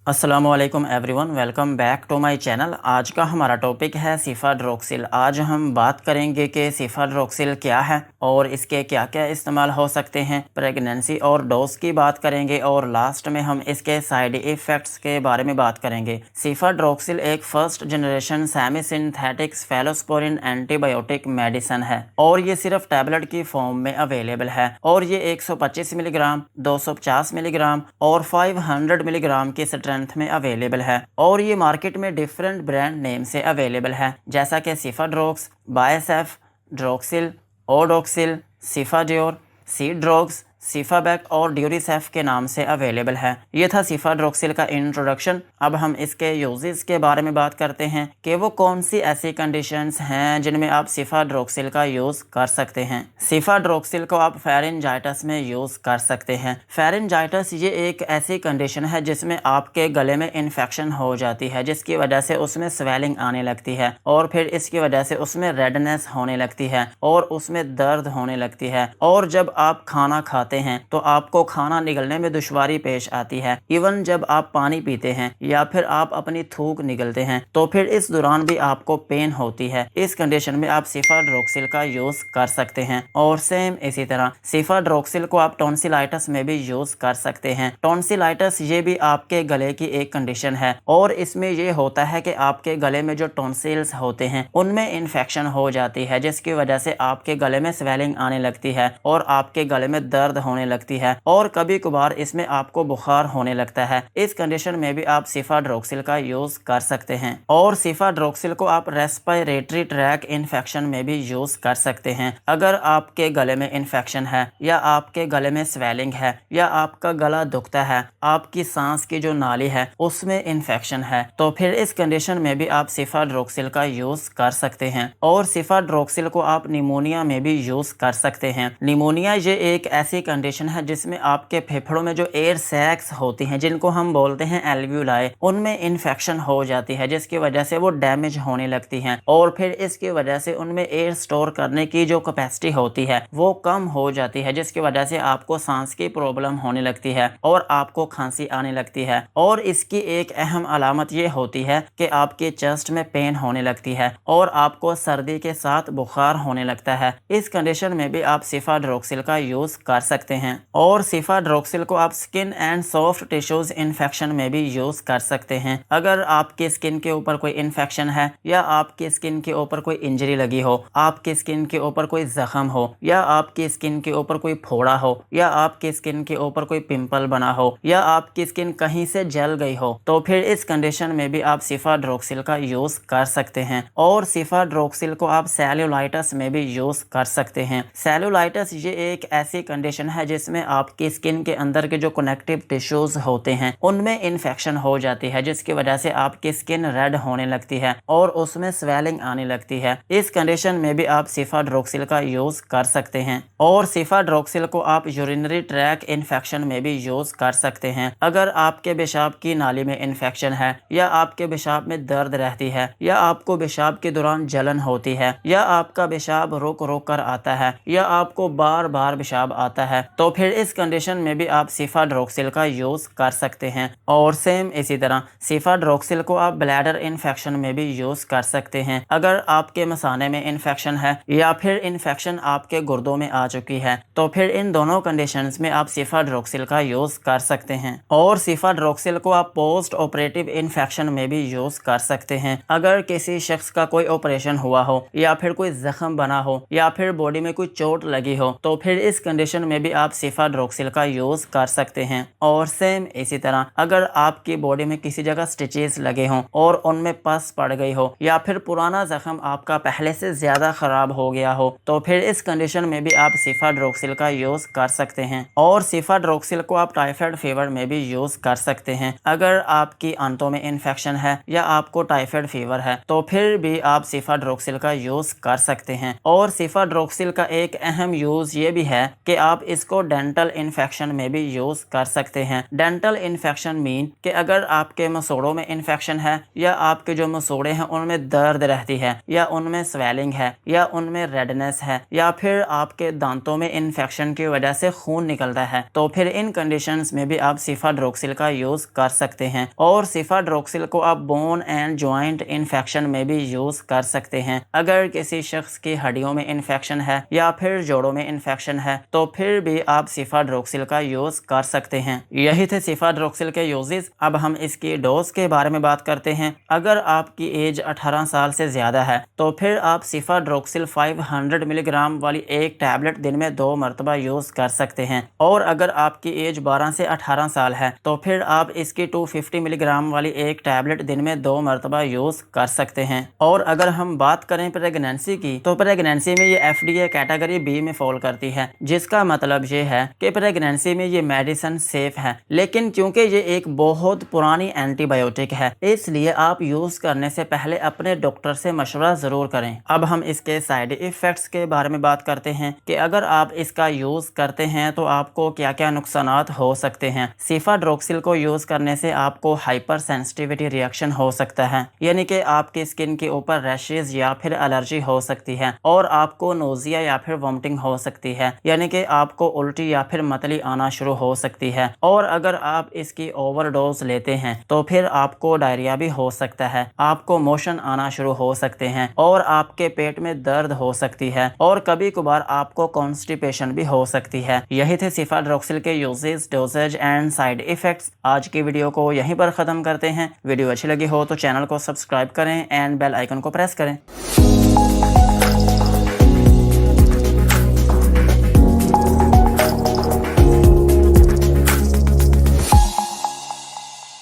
अस्सलामुअलैकुम everyone, welcome back to my channel. आज का हमारा टॉपिक है सिफाड्रोक्सिल। आज हम बात करेंगे कि सिफाड्रोक्सिल क्या है और इसके क्या क्या इस्तेमाल हो सकते हैं। प्रेगनेंसी और डोज की बात करेंगे और लास्ट में हम इसके साइड इफ़ेक्ट्स के बारे में बात करेंगे। सिफाड्रोक्सिल एक first generation semi synthetic cephalosporin antibiotic medicine है और ये सिर्फ टैबलेट की फॉर्म में अवेलेबल है और ये 125 मिलीग्राम, 250 मिलीग्राम और 500 मिलीग्राम की स्ट्रेंथ में अवेलेबल है और ये मार्केट में डिफरेंट ब्रांड नेम से अवेलेबल है, जैसा कि सिफाड्रोक्स, बायोसेफ, ड्रोक्सिल, ओडोक्सिल, सिफाड्योर, सीड्रोक्स, सिफाबैक और ड्यूरीसेफ के नाम से अवेलेबल है। ये था सिफाड्रोक्सिल का इंट्रोडक्शन। अब हम इसके यूजेस के बारे में बात करते हैं कि वो कौन सी ऐसी कंडीशंस हैं जिनमें आप सिफाड्रोक्सिल का यूज़ कर सकते हैं। सिफाड्रोक्सिल को आप फेरिंजाइटिस में यूज़ कर सकते हैं। फेरिंजाइटिस ये एक ऐसी कंडीशन है जिसमें आपके गले में इन्फेक्शन हो जाती है, जिसकी वजह से उसमें स्वेलिंग आने लगती है और फिर इसकी वजह से उसमें रेडनेस होने लगती है और उसमें दर्द होने लगती है और जब आप खाना खाते हैं तो आपको खाना निगलने में दुश्वारी पेश आती है। इवन जब आप पानी पीते हैं या फिर आप अपनी थूक निगलते हैं तो फिर इस दौरान भी आपको पेन होती है। इस कंडीशन में आप सिफाड्रोक्सिल का यूज कर सकते हैं और सेम इसी तरह सिफाड्रोक्सिल को आप टॉन्सिलाइटिस में भी यूज कर सकते हैं। टॉन्सिलाइटिस ये भी आपके गले की एक कंडीशन है और इसमें ये होता है कि आपके गले में जो टॉन्सिल्स होते हैं उनमें इन्फेक्शन हो जाती है, जिसकी वजह से आपके गले में स्वेलिंग आने लगती है और आपके गले में दर्द होने लगती है और कभी कभार इसमें आपको बुखार होने लगता है। इस कंडीशन में भी आप सिफाड्रोक्सिल का यूज कर सकते हैं और सिफाड्रोक्सिल को आप रेस्पिरेटरी ट्रैक इन्फेक्शन में भी यूज कर सकते हैं। अगर आपके गले में इन्फेक्शन है या आपके गले में स्वेलिंग है या आपका गला दुखता है, आपकी सांस की जो नाली है उसमें इन्फेक्शन है, तो फिर इस कंडीशन में भी आप सिफाड्रोक्सिल का यूज कर सकते हैं और सिफाड्रोक्सिल को आप निमोनिया में भी यूज कर सकते हैं। निमोनिया ये एक ऐसी कंडीशन है जिसमें आपके फेफड़ों में जो एयर सैक्स होती हैं, जिनको हम बोलते हैं एल्वियोलाई, उनमें इन्फेक्शन हो जाती है, जिसकी वजह से वो डैमेज होने लगती हैं और फिर इसकी वजह से उनमें एयर स्टोर करने की जो कैपेसिटी होती है वो कम हो जाती है, जिसकी वजह से आपको सांस की प्रॉब्लम होने लगती है और आपको खांसी आने लगती है। और इसकी एक अहम अलामत ये होती है कि आपके चेस्ट में पेन होने लगती है और आपको सर्दी के साथ बुखार होने लगता है। इस कंडीशन में भी आप सिफाड्रोक्सिल का यूज कर सकते हैं और सिफाड्रोक्सिल को आप skin and soft tissues infection में भी यूज कर सकते हैं। अगर आपकी स्किन के ऊपर कोई इन्फेक्शन है या आपकी स्किन के ऊपर कोई इंजरी लगी हो, आपकी स्किन के ऊपर कोई जख्म हो या आपकी स्किन के ऊपर कोई फोड़ा हो या आपकी स्किन के ऊपर कोई पिंपल बना हो या आपकी स्किन कहीं से जल गई हो, तो फिर इस कंडीशन में भी आप सिफाड्रोक्सिल का यूज कर सकते हैं और सिफाड्रोक्सिल को आप सेल्यूलाइटिस में भी यूज कर सकते हैं। सेल्यूलाइटिस ये एक ऐसी कंडीशन है जिसमें आपकी स्किन के अंदर के जो कनेक्टिव टिश्यूज होते हैं उनमें इन्फेक्शन हो जाती है, जिसकी वजह से आपकी स्किन रेड होने लगती है और उसमें स्वेलिंग आने लगती है। इस कंडीशन में भी आप सिफाड्रोक्सिल का यूज कर सकते हैं और सिफाड्रोक्सिल को आप यूरिनरी ट्रैक इन्फेक्शन में भी यूज कर सकते हैं। अगर आपके पेशाब की नाली में इन्फेक्शन है या आपके पेशाब में दर्द रहती है या आपको पेशाब के दौरान जलन होती है या आपका पेशाब रुक रुक कर आता है या आपको बार बार पेशाब आता है, तो फिर इस कंडीशन में भी आप सिफाड्रोक्सिल का यूज कर सकते हैं। और सेम इसी तरह सिफाड्रोक्सिल को आप ब्लैडर इन्फेक्शन में भी यूज कर सकते हैं। अगर आपके मसाने में इन्फेक्शन है या फिर इन्फेक्शन आपके गुर्दों में आ चुकी है, तो फिर इन दोनों कंडीशंस में आप सिफाड्रोक्सिल का यूज कर सकते हैं और सिफाड्रोक्सिल को आप पोस्ट ऑपरेटिव इन्फेक्शन में भी यूज कर सकते हैं। अगर किसी शख्स का कोई ऑपरेशन हुआ हो या फिर कोई जख्म बना हो या फिर बॉडी में कोई चोट लगी हो, तो फिर इस कंडीशन में भी आप सिफाड्रोक्सिल का यूज कर सकते हैं। और सेम इसी तरह अगर आपकी बॉडी में किसी जगह स्टिचेस लगे हों और उनमें पस पड़ गई हो या फिर पुराना जख्म आपका पहले से ज्यादा खराब हो गया हो, तो फिर इस कंडीशन में भी आप सिफाड्रोक्सिल का यूज कर सकते हैं और सिफाड्रोक्सिल को आप टाइफाइड फीवर में भी यूज कर सकते हैं। अगर आपकी आंतों में इन्फेक्शन है या आपको टाइफाइड फीवर है, तो फिर भी आप सिफाड्रोक्सिल का यूज कर सकते हैं। और सिफाड्रोक्सिल का एक अहम यूज ये भी है कि आप इसको डेंटल इन्फेक्शन में भी यूज कर सकते हैं। डेंटल इन्फेक्शन मीन कि अगर आपके मसूड़ों में इन्फेक्शन है या आपके जो मसूड़े हैं उनमें दर्द रहती है या उनमें स्वेलिंग है या उनमें रेडनेस है या फिर आपके दांतों में इन्फेक्शन की वजह से खून निकलता है, तो फिर इन कंडीशंस में भी आप सिफाड्रोक्सिल का यूज कर सकते हैं। और सिफाड्रोक्सिल को आप बोन एंड जॉइंट इन्फेक्शन में भी यूज कर सकते हैं। अगर किसी शख्स की हड्डियों में इन्फेक्शन है या फिर जोड़ों में इन्फेक्शन है तो फिर भी आप सिफाड्रोक्सिल का यूज कर सकते हैं। यही थे सिफाड्रोक्सिल के यूजेस। अब हम इसकी डोज के बारे में बात करते हैं। अगर आपकी एज 18 साल से ज्यादा है तो फिर आप सिफाड्रोक्सिल 500 मिलीग्राम वाली एक टैबलेट दिन में 2 मरतबा यूज कर सकते हैं। और अगर आपकी एज 12 से 18 साल है तो फिर आप इसकी 250 मिलीग्राम वाली एक टैबलेट दिन में 2 मरतबा यूज कर सकते हैं। और अगर हम बात करें प्रेगनेंसी की, तो प्रेगनेंसी में ये FDA कैटेगरी बी में फॉल करती है, जिसका मतलब ये है कि प्रेगनेंसी में ये मेडिसिन सेफ है। लेकिन क्योंकि ये एक बहुत पुरानी एंटीबायोटिक है, इसलिए आप यूज करने से पहले अपने डॉक्टर से मशवरा जरूर करें। अब हम इसके साइड इफेक्ट्स के बारे में बात करते हैं कि अगर आप इसका यूज करते हैं तो आपको क्या क्या नुकसानात हो सकते हैं। सिफाड्रोक्सिल को यूज करने से आपको हाइपर सेंसिटिविटी रिएक्शन हो सकता है, यानी कि आपकी स्किन के ऊपर रैशेज या फिर एलर्जी हो सकती है और आपको नोजिया या फिर वोमिटिंग हो सकती है, यानी कि आपको उल्टी या फिर मतली आना शुरू हो सकती है। और अगर आप इसकी ओवरडोज लेते हैं तो फिर आपको डायरिया भी हो सकता है, आपको मोशन आना शुरू हो सकते हैं और आपके पेट में दर्द हो सकती है और कभी कभार आपको कॉन्स्टिपेशन भी हो सकती है। यही थे सिफाड्रोक्सिल के uses, dosages and side effects. आज की वीडियो को यहीं पर खत्म करते हैं। वीडियो अच्छी लगी हो तो चैनल को सब्सक्राइब करें एंड बेल आइकन को प्रेस करें।